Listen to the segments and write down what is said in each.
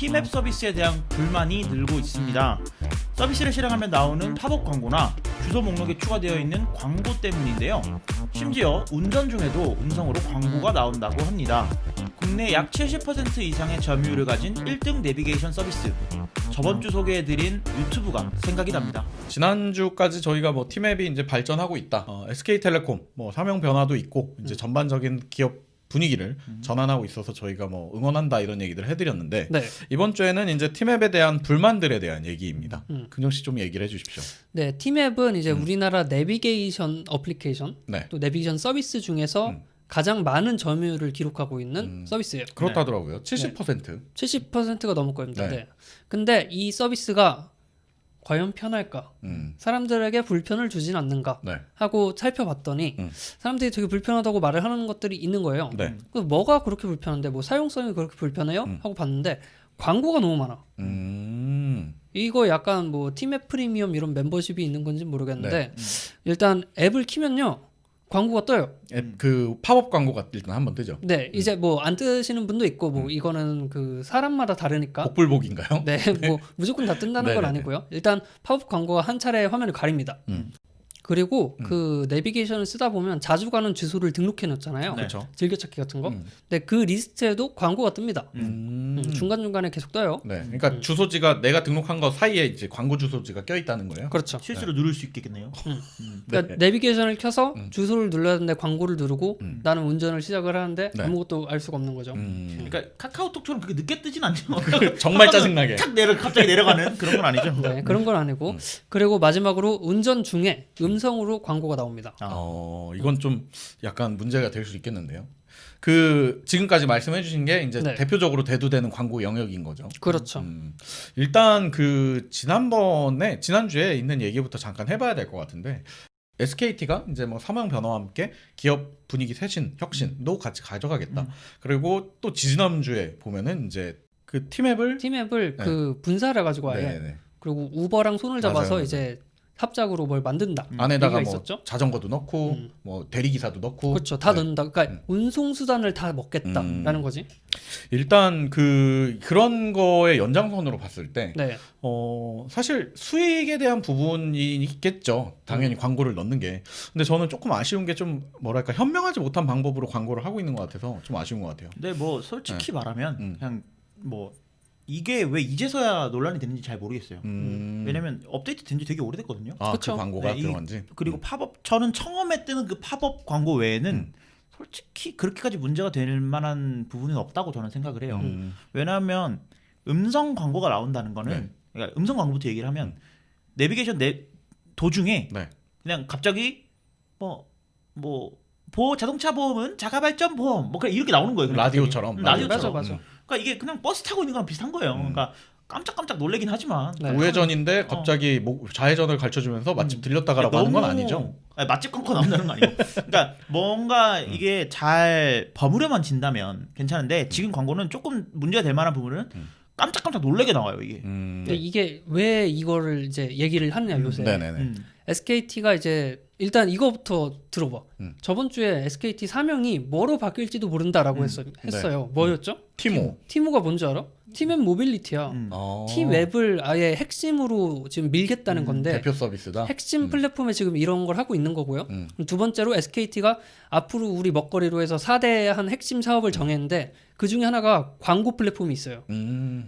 티맵 서비스에 대한 불만이 늘고 있습니다. 서비스를 실행하면 나오는 팝업 광고나 주소 목록에 추가되어 있는 광고 때문인데요. 심지어 운전 중에도 음성으로 광고가 나온다고 합니다. 국내 약 70% 이상의 점유율을 가진 1등 내비게이션 서비스, 저번 주 소개해드린 유튜브가 생각이 납니다. 지난주까지 저희가 뭐 티맵이 이제 발전하고 있다. SK텔레콤 뭐 사명 변화도 있고 이제 전반적인 기업 분위기를 전환하고 있어서 저희가 뭐 응원한다 이런 얘기들 해드렸는데 네. 이번 주에는 이제 티맵에 대한 불만들에 대한 얘기입니다. 긍정 씨 좀 얘기를 해주십시오. 네, 티맵은 이제 우리나라 내비게이션 어플리케이션 네. 또 내비게이션 서비스 중에서 가장 많은 점유율을 기록하고 있는 서비스예요. 그렇다더라고요. 70%. 70%가 넘을 겁니다. 네. 네. 근데 이 서비스가 과연 편할까? 사람들에게 불편을 주진 않는가? 네. 하고 살펴봤더니 사람들이 되게 불편하다고 말을 하는 것들이 있는 거예요. 네. 그래서 뭐가 그렇게 불편한데 뭐 사용성이 그렇게 불편해요? 하고 봤는데 광고가 너무 많아. 이거 약간 뭐 티맵 프리미엄 이런 멤버십이 있는 건지 모르겠는데 일단 앱을 키면요 광고가 떠요. 앱 그 팝업 광고가 일단 한번 뜨죠. 네, 이제 뭐 안 뜨시는 분도 있고 뭐 이거는 그 사람마다 다르니까. 복불복인가요? 네, 뭐 무조건 다 뜬다는 건 네네네. 아니고요. 일단 팝업 광고가 한 차례 화면을 가립니다. 그리고 그 내비게이션을 쓰다 보면 자주 가는 주소를 등록해 놓잖아요. 네. 그렇죠. 즐겨찾기 같은 거. 근데 그 리스트에도 광고가 뜹니다. 중간중간에 계속 떠요. 네. 그러니까 주소지가 내가 등록한 거 사이에 이제 광고 주소지가 껴 있다는 거예요. 그렇죠. 실수로 누를 수 있겠네요. 그러니까 내비게이션을 켜서 주소를 눌러야 되는데 광고를 누르고 나는 운전을 시작을 하는데 네. 아무것도 알 수가 없는 거죠. 그러니까 카카오톡처럼 그렇게 늦게 뜨진 않죠. 정말 짜증나게. 갑자기 내려가는 그런 건 아니죠. 네, 그런 건 아니고. 그리고 마지막으로 운전 중에 음성으로 광고가 나옵니다. 이건 좀 약간 문제가 될 수 있겠는데요. 그 지금까지 말씀해 주신 게 이제 네. 대표적으로 대두되는 광고 영역인 거죠. 그렇죠. 일단 그 지난주에 있는 얘기부터 잠깐 해봐야 될 것 같은데 SKT가 이제 뭐 사명 변화와 함께 기업 분위기 쇄신, 혁신도 같이 가져가겠다. 그리고 또 지난주에 보면은 이제 그 티맵을 티맵을 네. 그 분사를 해가지고 아예 네네. 그리고 우버랑 손을 잡아서 맞아요. 이제 합작으로 뭘 만든다. 안에다가 얘기가 뭐 있었죠? 자전거도 넣고 뭐 대리기사도 넣고 그렇죠. 다 네. 넣는다. 그러니까 운송 수단을 다 먹겠다라는 거지. 일단 그런 거의 연장선으로 봤을 때 네. 사실 수익에 대한 부분이 있겠죠. 당연히 광고를 넣는 게. 근데 저는 조금 아쉬운 게 좀 뭐랄까 현명하지 못한 방법으로 광고를 하고 있는 것 같아서 좀 아쉬운 것 같아요. 근데 뭐 솔직히 말하면 그냥 뭐 이게 왜 이제서야 논란이 되는지 잘 모르겠어요. 왜냐면 업데이트 된 지 되게 오래됐거든요. 그 그쵸. 광고가 네, 들어간지. 그리고 팝업 저는 처음에 뜨는 그 팝업 광고 외에는 솔직히 그렇게까지 문제가 될 만한 부분은 없다고 저는 생각을 해요. 왜냐하면 음성 광고가 나온다는 거는 네. 그러니까 음성 광고부터 얘기를 하면 내비게이션 도중에 네. 그냥 갑자기 자동차 보험은 자가발전 보험 뭐 그냥 이렇게 나오는 거예요. 그냥 라디오처럼. 갑자기. 라디오처럼. 맞아. 그러니까 이게 그냥 버스 타고 있는 거랑 비슷한 거예요. 그러니까 깜짝깜짝 놀래긴 하지만 네. 우회전인데 갑자기 좌회전을 가르쳐주면서 맛집 들렸다가라고 하는 건 아니죠. 아니, 맛집 광고 나온다는 건 아니고. 그러니까 뭔가 이게 잘 버무려만 진다면 괜찮은데 지금 광고는 조금 문제가 될 만한 부분은 깜짝깜짝 놀래게 나와요 이게. 근데 이게 왜 이거를 이제 얘기를 하느냐 요새. 네네네. SKT가 이제 일단 이거부터 들어봐. 저번 주에 SKT 사명이 뭐로 바뀔지도 모른다라고 했어요. 뭐였죠? 티모가 뭔지 알아? 티맵 모빌리티야. 티웹을 아예 핵심으로 지금 밀겠다는 건데 대표 서비스다. 핵심 플랫폼에 지금 이런 걸 하고 있는 거고요. 두 번째로 SKT가 앞으로 우리 먹거리로 해서 4대 한 핵심 사업을 정했는데 그 중에 하나가 광고 플랫폼이 있어요.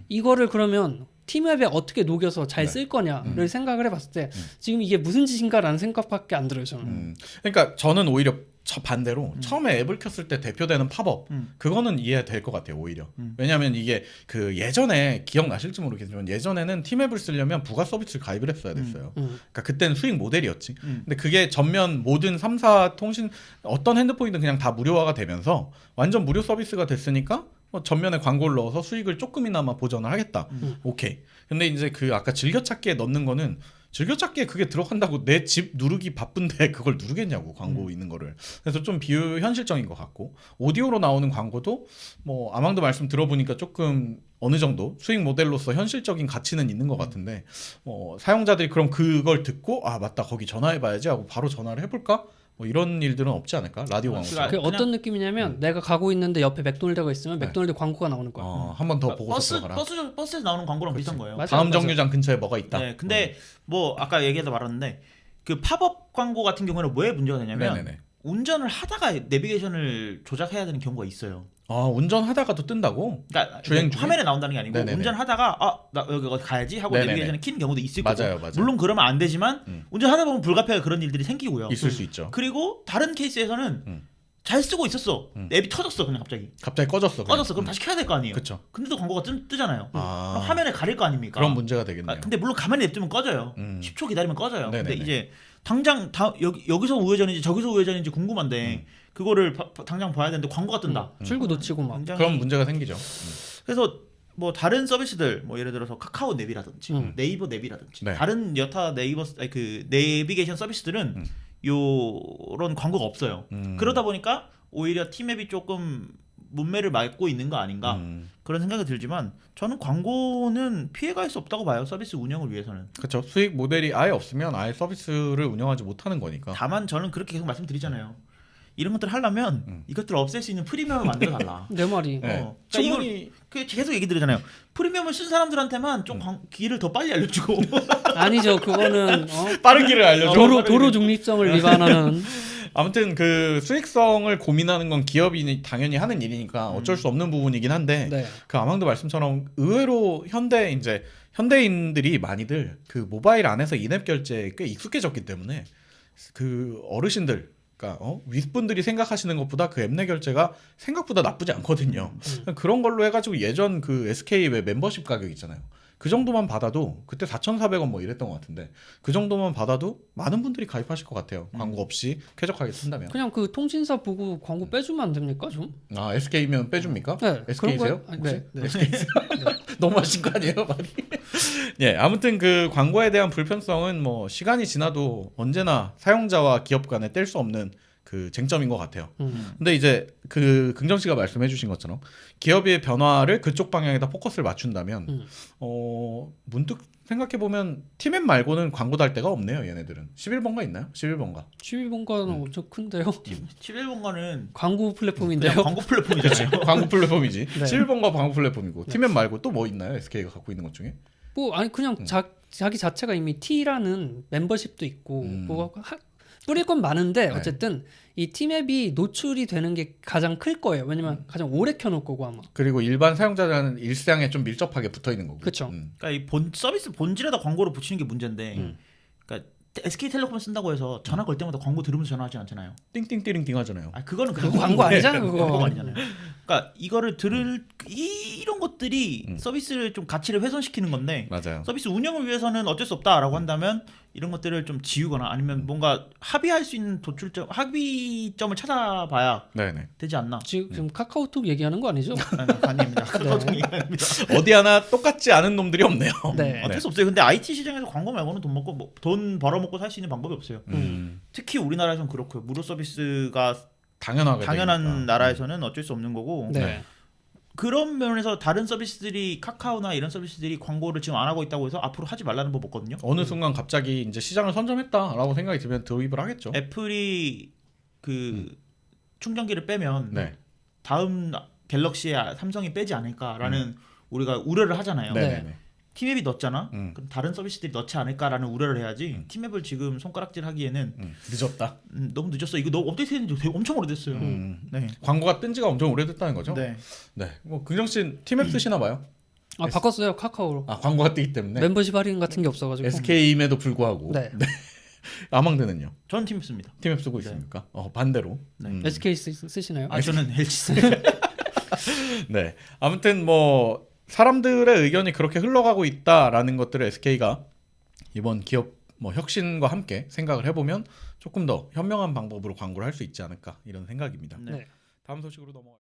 이거를 그러면 티맵에 어떻게 녹여서 잘 쓸 거냐를 생각을 해봤을 때 지금 이게 무슨 짓인가라는 생각밖에 안 들어요 저는. 그러니까 저는 오히려 반대로 처음에 앱을 켰을 때 대표되는 팝업 그거는 이해될 것 같아요 오히려. 왜냐하면 이게 그 예전에 기억나실지 모르겠지만 예전에는 티맵을 쓰려면 부가 서비스를 가입을 했어야 됐어요. 그러니까 그때는 수익 모델이었지. 근데 그게 전면 모든 3사 통신 어떤 핸드폰이든 그냥 다 무료화가 되면서 완전 무료 서비스가 됐으니까 전면에 광고를 넣어서 수익을 조금이나마 보전을 하겠다. 오케이. 근데 이제 그 아까 즐겨찾기에 넣는 거는 즐겨찾기에 그게 들어간다고 내 집 누르기 바쁜데 그걸 누르겠냐고 광고 있는 거를. 그래서 좀 비현실적인 것 같고 오디오로 나오는 광고도 뭐 아망도 말씀 들어보니까 조금 어느 정도 수익 모델로서 현실적인 가치는 있는 것 같은데 사용자들이 그럼 그걸 듣고 아 맞다 거기 전화해봐야지 하고 바로 전화를 해볼까? 뭐 이런 일들은 없지 않을까? 라디오 광고. 그러니까 그 그냥- 어떤 느낌이냐면 내가 가고 있는데 옆에 맥도날드가 있으면 네. 맥도날드 광고가 나오는 거야. 한 번 더 보고서 버스 들어가라. 버스에서 나오는 광고랑 비슷한 거예요. 맞아요. 다음 맞아요. 정류장 근처에 뭐가 있다. 네, 근데 뭐 아까 얘기해서 말았는데 그 팝업 광고 같은 경우에는 왜 문제가 되냐면 네네네. 운전을 하다가 내비게이션을 조작해야 되는 경우가 있어요. 운전하다가도 뜬다고? 그러니까 주행 중에? 화면에 나온다는 게 아니고 네네네. 운전하다가 나 여기 어디 가야지 하고 네네네. 내비게이션을 켜는 경우도 있을 거고. 맞아요. 물론 그러면 안 되지만 음. 운전하다 보면 불가피하게 그런 일들이 생기고요. 있을 수 있죠. 그리고 다른 케이스에서는 음. 잘 쓰고 있었어. 음. 앱이 터졌어 그냥 갑자기. 갑자기 꺼졌어. 꺼졌어. 그럼 다시 켜야 될 거 아니에요. 그렇죠. 근데도 광고가 뜨잖아요. 그럼 아, 화면에 가릴 거 아닙니까? 그런 문제가 되겠네요. 근데 물론 가만히 냅두면 꺼져요. 10초 기다리면 꺼져요. 근데 네네네. 이제 당장 여기서 우회전인지 저기서 우회전인지 궁금한데 그거를 당장 봐야 되는데 광고가 뜬다. 출구 놓치고 막. 굉장히- 그런 문제가 생기죠. 그래서 뭐 다른 서비스들 뭐 예를 들어서 카카오 앱이라든지 네이버 앱이라든지 네. 다른 여타 네이버 그 내비게이션 서비스들은 요런 광고가 없어요. 그러다 보니까 오히려 팀앱이 조금 문매를 맞고 있는 거 아닌가 그런 생각이 들지만 저는 광고는 피해갈 수 없다고 봐요. 서비스 운영을 위해서는. 그렇죠. 수익 모델이 아예 없으면 아예 서비스를 운영하지 못하는 거니까. 다만 저는 그렇게 계속 말씀드리잖아요. 이런 것들 하려면 이것들을 없앨 수 있는 프리미엄을 만들어 달라. 내 말이. 네. 그러니까 충분히 이걸 계속 얘기 드리잖아요. 프리미엄을 쓴 사람들한테만 좀 길을 더 빨리 알려주고 아니죠. 그거는 빠른 길을 알려줘. 도로 중립성을 위반하는. 아무튼 그 수익성을 고민하는 건 기업이 당연히 하는 일이니까 어쩔 수 없는 부분이긴 한데 네. 그 아망도 말씀처럼 의외로 현대인들이 많이들 그 모바일 안에서 인앱 결제에 꽤 익숙해졌기 때문에 그 어르신들 그러니까 윗분들이 생각하시는 것보다 그 앱 내 결제가 생각보다 나쁘지 않거든요. 그런 걸로 해가지고 예전 그 SK 왜 멤버십 가격 있잖아요. 그 정도만 받아도 그때 4,400원 뭐 이랬던 것 같은데 그 정도만 받아도 많은 분들이 가입하실 것 같아요. 광고 없이 쾌적하게 쓴다면. 그냥 그 통신사 보고 광고 빼주면 안 됩니까 좀? 아 SK면 빼줍니까? 네. SK세요? 그런 거요? 네. 네. 너무 하신 거 아니에요, 많이? 예, 아무튼 그 광고에 대한 불편성은 뭐 시간이 지나도 언제나 사용자와 기업 간에 뗄 수 없는 그 쟁점인 것 같아요. 근데 이제 그 긍정 씨가 말씀해주신 것처럼 기업의 변화를 그쪽 방향에다 포커스를 맞춘다면 문득 생각해 보면 팀앱 말고는 광고 달 데가 없네요, 얘네들은. 11번가 있나요? 11번가. 12번가는 엄청 큰데요. 11번가는 광고 플랫폼인데요. 그냥 광고 플랫폼이잖아요. 광고 플랫폼이지. 네. 11번가 광고 플랫폼이고 팀앱 말고 또 뭐 있나요? SK가 갖고 있는 것 중에? 뭐 아니 그냥 자기 자체가 이미 T라는 멤버십도 있고 뭐 뿌릴 건 많은데 네. 어쨌든 이 팀앱이 노출이 되는 게 가장 클 거예요. 왜냐면 가장 오래 켜놓을 거고 아마. 그리고 일반 사용자들은 일상에 좀 밀접하게 붙어 있는 거고. 그쵸. 그러니까 이 서비스 본질에다 광고를 붙이는 게 문제인데 그러니까 SK텔레콤을 쓴다고 해서 전화 걸 때마다 광고 들으면서 전화하진 않잖아요. 띵띵띵띵 하잖아요. 그거는 그거 그냥 광고 아니잖아 그거. 광고가 아니잖아요. 그러니까 이거를 이런 것들이 서비스를 좀 가치를 훼손시키는 건데 맞아요. 서비스 운영을 위해서는 어쩔 수 없다라고 한다면 이런 것들을 좀 지우거나 아니면 뭔가 합의할 수 있는 합의점을 찾아봐야 네네. 되지 않나. 지금 카카오톡 얘기하는 거 아니죠? 아닙니다. 카카오톡 얘기합니다. 어디 하나 똑같지 않은 놈들이 없네요. 네. 어쩔 수 없어요. 근데 IT 시장에서 광고 말고는 돈 벌어먹고 살 수 있는 방법이 없어요. 특히 우리나라에서는 그렇고요. 무료 서비스가 당연한 되니까. 나라에서는 어쩔 수 없는 거고 네. 그런 면에서 다른 서비스들이 카카오나 이런 서비스들이 광고를 지금 안 하고 있다고 해서 앞으로 하지 말라는 법 없거든요. 어느 순간 갑자기 이제 시장을 선점했다라고 생각이 들면 도입을 하겠죠. 애플이 그 충전기를 빼면 네. 다음 갤럭시에 삼성이 빼지 않을까라는 우리가 우려를 하잖아요. 네네네. 팀앱이 넣었잖아. 음. 그럼 다른 서비스들이 넣지 않을까라는 우려를 해야지. 팀앱을 지금 손가락질하기에는 늦었다. 너무 늦었어. 이거 너무 업데이트했는 지 되게 엄청 오래됐어요. 네. 광고가 뜬 지가 엄청 오래됐다는 거죠. 네. 네. 뭐 긍정 씨 팀앱 쓰시나 봐요. 아 바꿨어요 카카오로. 아 광고가 뜨기 때문에. 멤버십 할인 같은 게 없어가지고. SK임에도 불구하고. 네. 아망드는요. 저는 팀앱 씁니다. 팀앱 쓰고 있습니까? 반대로. 네. SK 쓰시나요? 저는 LG 써요. 네. 아무튼 뭐 사람들의 의견이 그렇게 흘러가고 있다라는 것들을 SK가 이번 기업 뭐 혁신과 함께 생각을 해보면 조금 더 현명한 방법으로 광고를 할 수 있지 않을까 이런 생각입니다. 네. 다음 소식으로 넘어가.